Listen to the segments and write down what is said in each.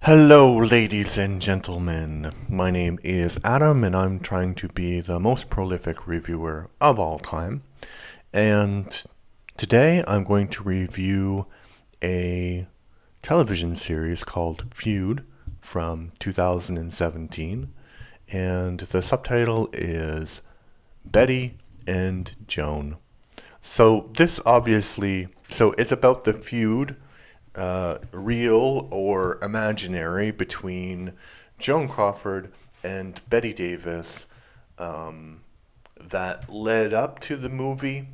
Hello, ladies and gentlemen. My name is Adam, and I'm trying to be the most prolific reviewer of all time. And today I'm going to review a television series called FEUD from 2017. And the subtitle is Betty and Joan. So it's about the feud, real or imaginary, between Joan Crawford and Betty Davis, um, that led up to the movie,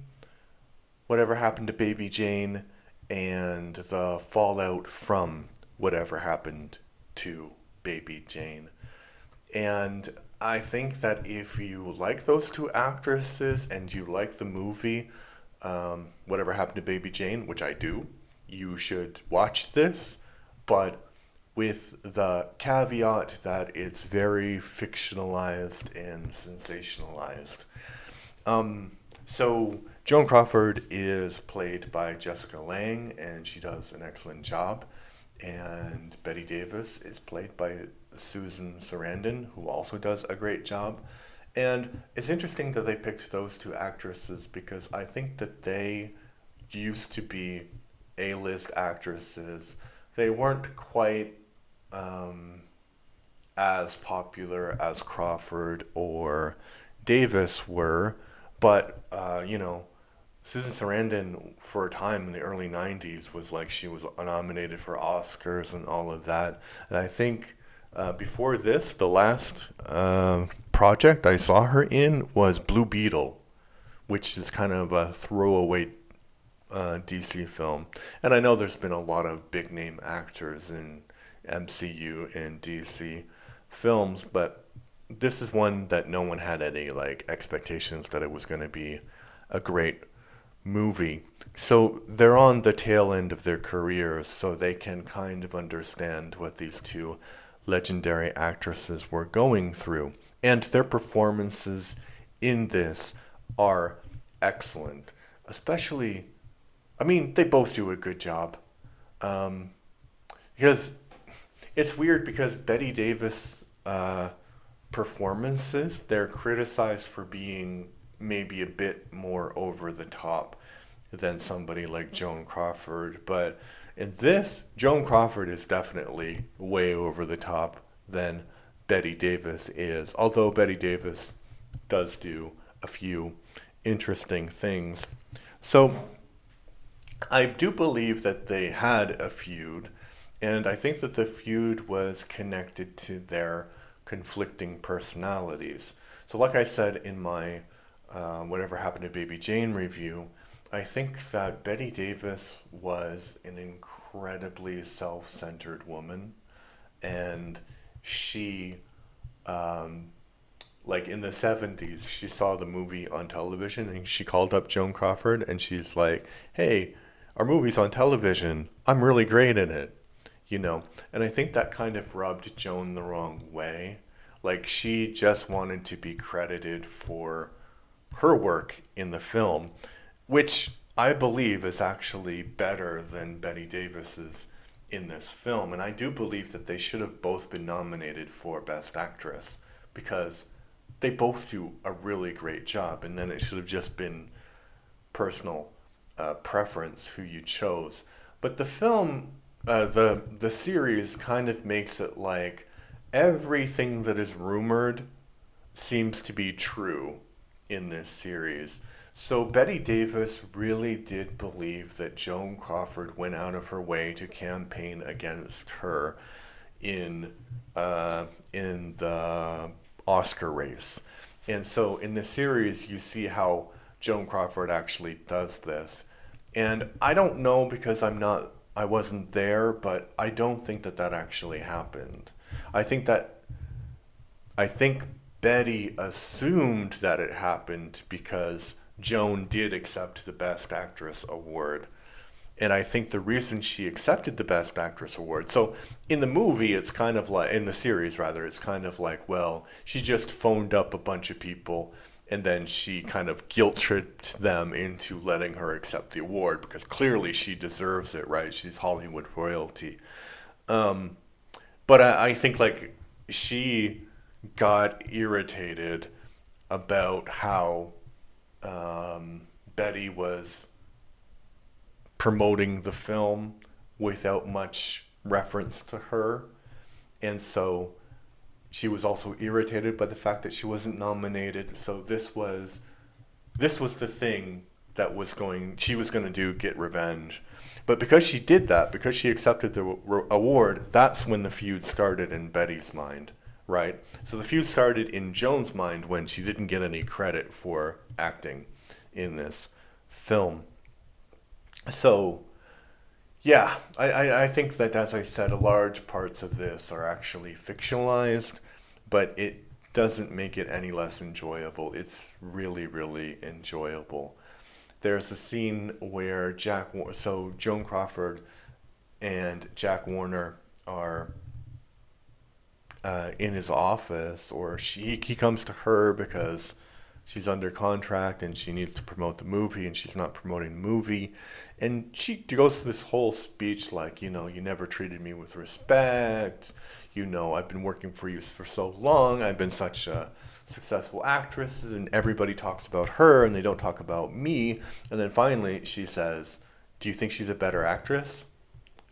Whatever Happened to Baby Jane, and the fallout from Whatever Happened to Baby Jane. And I think that if you like those two actresses and you like the movie, Whatever Happened to Baby Jane, which I do, you should watch this, but with the caveat that it's very fictionalized and sensationalized. So Joan Crawford is played by Jessica Lange, and she does an excellent job. And Betty Davis is played by Susan Sarandon, who also does a great job. And it's interesting that they picked those two actresses because I think that they used to be A-list actresses. They weren't quite as popular as Crawford or Davis were, but Susan Sarandon for a time in the early 90s was like she was nominated for Oscars and all of that. And I think before this, the last project I saw her in was Blue Beetle, which is kind of a throwaway DC film. And I know there's been a lot of big name actors in MCU and DC films, but this is one that no one had any like expectations that it was going to be a great movie. So they're on the tail end of their careers, so they can kind of understand what these two legendary actresses were going through. And their performances in this are excellent. Especially, I mean, they both do a good job. Um, because it's weird because Betty Davis performances, they're criticized for being maybe a bit more over the top than somebody like Joan Crawford. But in this, Joan Crawford is definitely way over the top than Betty Davis is. Although Betty Davis does do a few interesting things. So I do believe that they had a feud, and I think that the feud was connected to their conflicting personalities. So, like I said in my Whatever Happened to Baby Jane review, I think that Betty Davis was an incredibly self centered woman, and she, um, like in the 70s, she saw the movie on television and she called up Joan Crawford and she's like, hey, our movie's on television. I'm really great in it, you know? And I think that kind of rubbed Joan the wrong way. Like, she just wanted to be credited for her work in the film, which I believe is actually better than Betty Davis's in this film. And I do believe that they should have both been nominated for Best Actress because they both do a really great job. And then it should have just been personal preference who you chose. But the film, the series kind of makes it like everything that is rumored seems to be true in this series. So Betty Davis really did believe that Joan Crawford went out of her way to campaign against her in the Oscar race. And so in the series, you see how Joan Crawford actually does this. And I don't know because I wasn't there, but I don't think that that actually happened. I think that, I think Betty assumed that it happened because Joan did accept the Best Actress award. And I think the reason she accepted the Best Actress award, so in the movie, it's kind of like, in the series rather, it's kind of like, well, she just phoned up a bunch of people and then she kind of guilt tripped them into letting her accept the award because clearly she deserves it, right? She's Hollywood royalty. Um, But I think like she got irritated about how Betty was promoting the film without much reference to her. And so she was also irritated by the fact that she wasn't nominated. So this was the thing that she was going to do, get revenge. But because she did that, because she accepted the award, that's when the feud started in Betty's mind, right? So the feud started in Joan's mind when she didn't get any credit for acting in this film. So yeah, I think that, as I said, a large parts of this are actually fictionalized, but it doesn't make it any less enjoyable. It's really, really enjoyable. There's a scene where so Joan Crawford and Jack Warner are in his office, or he comes to her because she's under contract and she needs to promote the movie and she's not promoting the movie. And she goes through this whole speech like, you never treated me with respect. I've been working for you for so long. I've been such a successful actress and everybody talks about her and they don't talk about me. And then finally she says, do you think she's a better actress?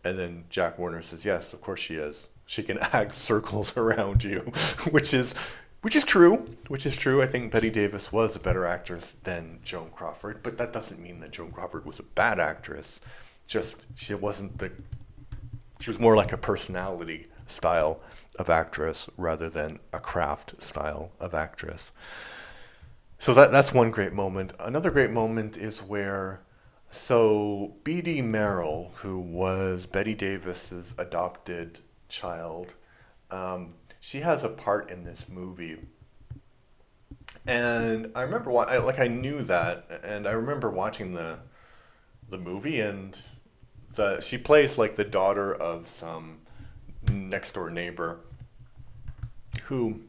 And then Jack Warner says, yes, of course she is. She can act circles around you, which is true. Which is true. I think Betty Davis was a better actress than Joan Crawford, but that doesn't mean that Joan Crawford was a bad actress. Just she was more like a personality style of actress rather than a craft style of actress. So that's one great moment. Another great moment is where B.D. Merrill, who was Betty Davis's adopted child, she has a part in this movie. And I remember I knew that, and I remember watching the movie, and she plays like the daughter of some next door neighbor who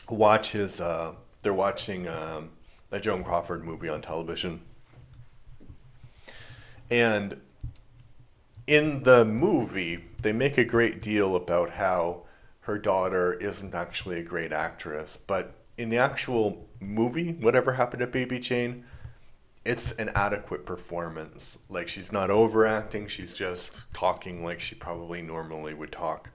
watches they're watching a Joan Crawford movie on television. And in the movie, they make a great deal about how her daughter isn't actually a great actress, but in the actual movie, Whatever Happened to Baby Jane, it's an adequate performance. Like, she's not overacting, she's just talking like she probably normally would talk.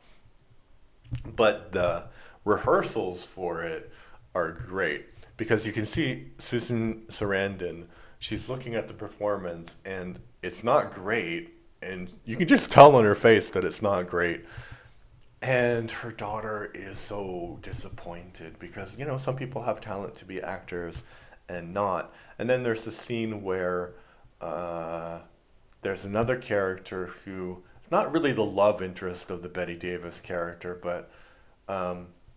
But the rehearsals for it are great because you can see Susan Sarandon, she's looking at the performance and it's not great, and you can just tell on her face that it's not great. And her daughter is so disappointed because, some people have talent to be actors and not. And then there's a scene where there's another character who is not really the love interest of the Betty Davis character, but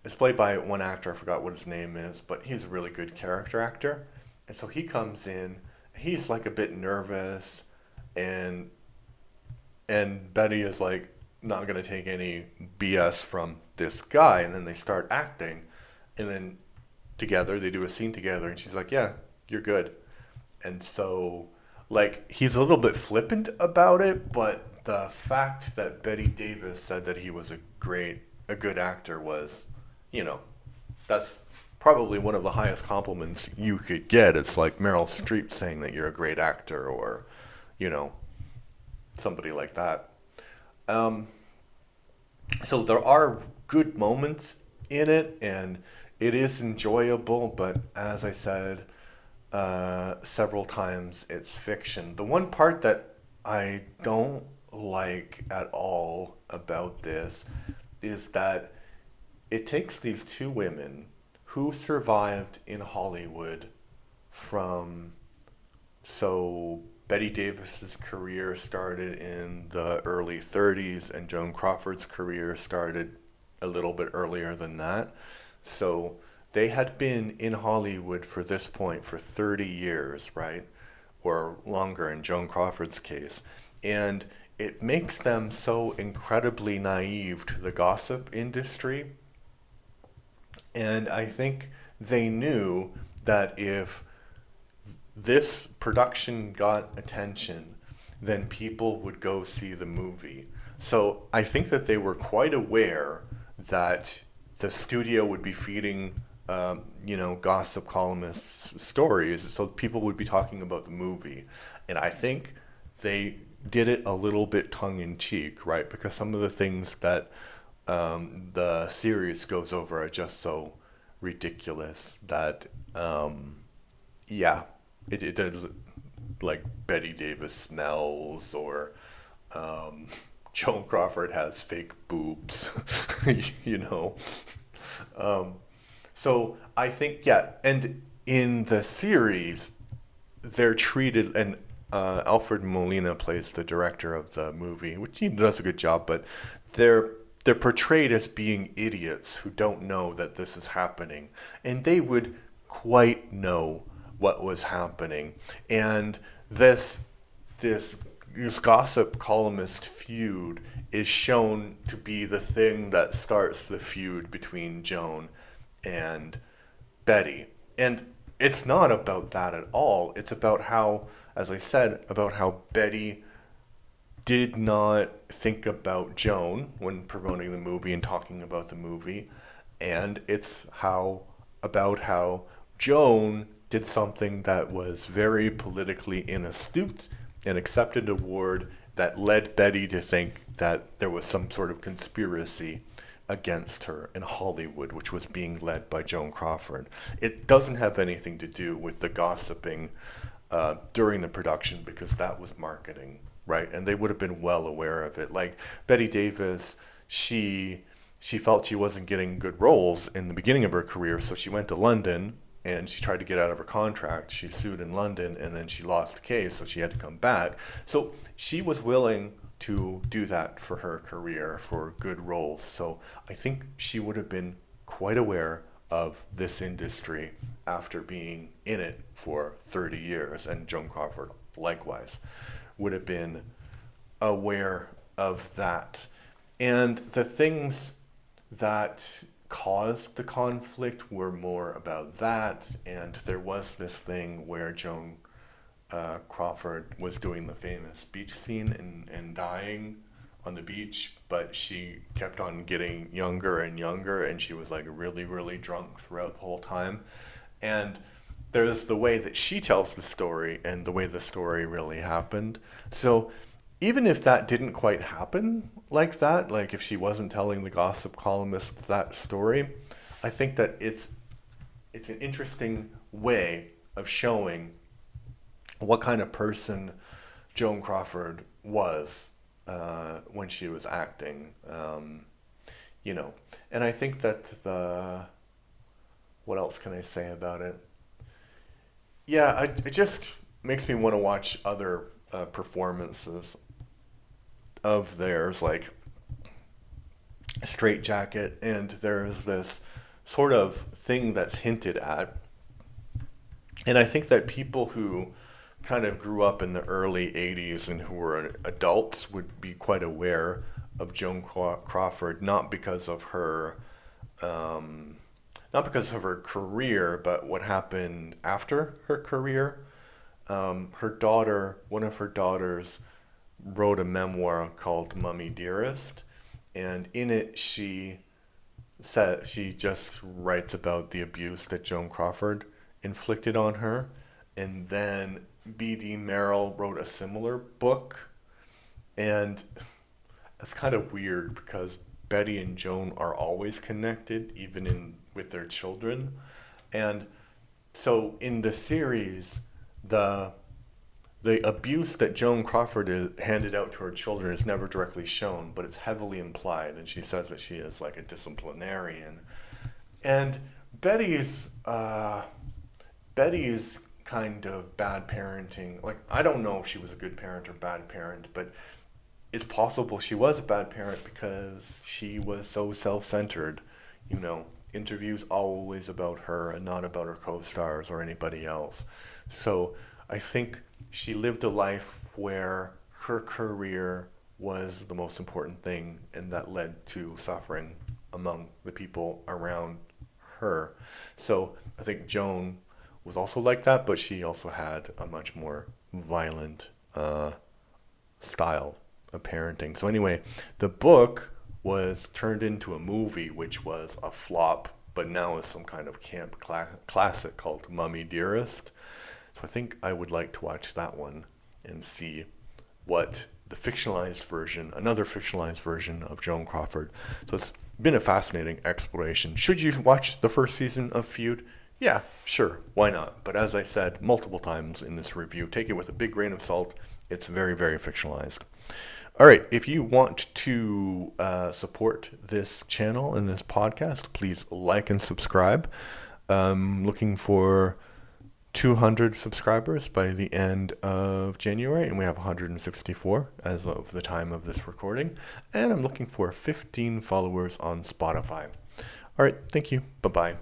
it's played by one actor. I forgot what his name is, but he's a really good character actor. And so he comes in, he's like a bit nervous, and Betty is like, not going to take any BS from this guy. And then they start acting. And then together, they do a scene together. And she's like, yeah, you're good. And so, like, he's a little bit flippant about it. But the fact that Betty Davis said that he was a good actor was, that's probably one of the highest compliments you could get. It's like Meryl Streep saying that you're a great actor, or, somebody like that. So there are good moments in it, and it is enjoyable, but as I said several times, it's fiction. The one part that I don't like at all about this is that it takes these two women who survived in Hollywood from, so Betty Davis's career started in the early 30s and Joan Crawford's career started a little bit earlier than that. So they had been in Hollywood for this point for 30 years, right? Or longer in Joan Crawford's case. And it makes them so incredibly naive to the gossip industry. And I think they knew that if this production got attention, then people would go see the movie. So I think that they were quite aware that the studio would be feeding, gossip columnists stories, so people would be talking about the movie. And I think they did it a little bit tongue in cheek, right? Because some of the things that the series goes over are just so ridiculous that, yeah, it does, like Betty Davis smells, or um, Joan Crawford has fake boobs, you know. Um, so I think, yeah, and in the series, they're treated, and Alfred Molina plays the director of the movie, which he does a good job, but they're they're portrayed as being idiots who don't know that this is happening, and they would quite know what was happening. And this this this gossip columnist feud is shown to be the thing that starts the feud between Joan and Betty. And it's not about that at all. It's about how, as I said, about how Betty did not think about Joan when promoting the movie and talking about the movie. And it's how Joan did something that was very politically inastute and accepted a award that led Betty to think that there was some sort of conspiracy against her in Hollywood, which was being led by Joan Crawford. It doesn't have anything to do with the gossiping during the production, because that was marketing, right? And they would have been well aware of it. Like Betty Davis, she felt she wasn't getting good roles in the beginning of her career, so she went to London and she tried to get out of her contract. She sued in London, and then she lost the case, so she had to come back. So she was willing to do that for her career, for good roles. So I think she would have been quite aware of this industry after being in it for 30 years. And Joan Crawford, likewise, would have been aware of that. And the things that caused the conflict were more about that. And there was this thing where Joan Crawford was doing the famous beach scene and dying on the beach, but she kept on getting younger and younger, and she was like really, really drunk throughout the whole time. And there's the way that she tells the story and the way the story really happened. So even if that didn't quite happen like that, like if she wasn't telling the gossip columnist that story, I think that it's an interesting way of showing what kind of person Joan Crawford was when she was acting, you know. And I think that what else can I say about it? Yeah, it just makes me want to watch other performances of theirs, like Straight Jacket, and there's this sort of thing that's hinted at. And I think that people who kind of grew up in the early 80s and who were adults would be quite aware of Joan Crawford, not because of her career, but what happened after her career. One of her daughters, wrote a memoir called Mummy Dearest, and in it she just writes about the abuse that Joan Crawford inflicted on her. And then B.D. Merrill wrote a similar book, and it's kind of weird because Betty and Joan are always connected, even in with their children. And so in the series, the abuse that Joan Crawford handed out to her children is never directly shown, but it's heavily implied, and she says that she is like a disciplinarian. And Betty's kind of bad parenting, like, I don't know if she was a good parent or bad parent, but it's possible she was a bad parent because she was so self-centered, you know. Interviews always about her and not about her co-stars or anybody else. So I think she lived a life where her career was the most important thing, and that led to suffering among the people around her. So I think Joan was also like that, but she also had a much more violent style of parenting. So anyway, the book was turned into a movie, which was a flop, but now is some kind of camp classic called Mummy Dearest. So I think I would like to watch that one and see what the fictionalized version, another fictionalized version of Joan Crawford. So it's been a fascinating exploration. Should you watch the first season of FEUD? Yeah, sure, why not? But as I said multiple times in this review, take it with a big grain of salt. It's very, very fictionalized. All right, if you want to support this channel and this podcast, please like and subscribe. Looking for 200 subscribers by the end of January, and we have 164 as of the time of this recording. And I'm looking for 15 followers on Spotify. All right, thank you. Bye-bye.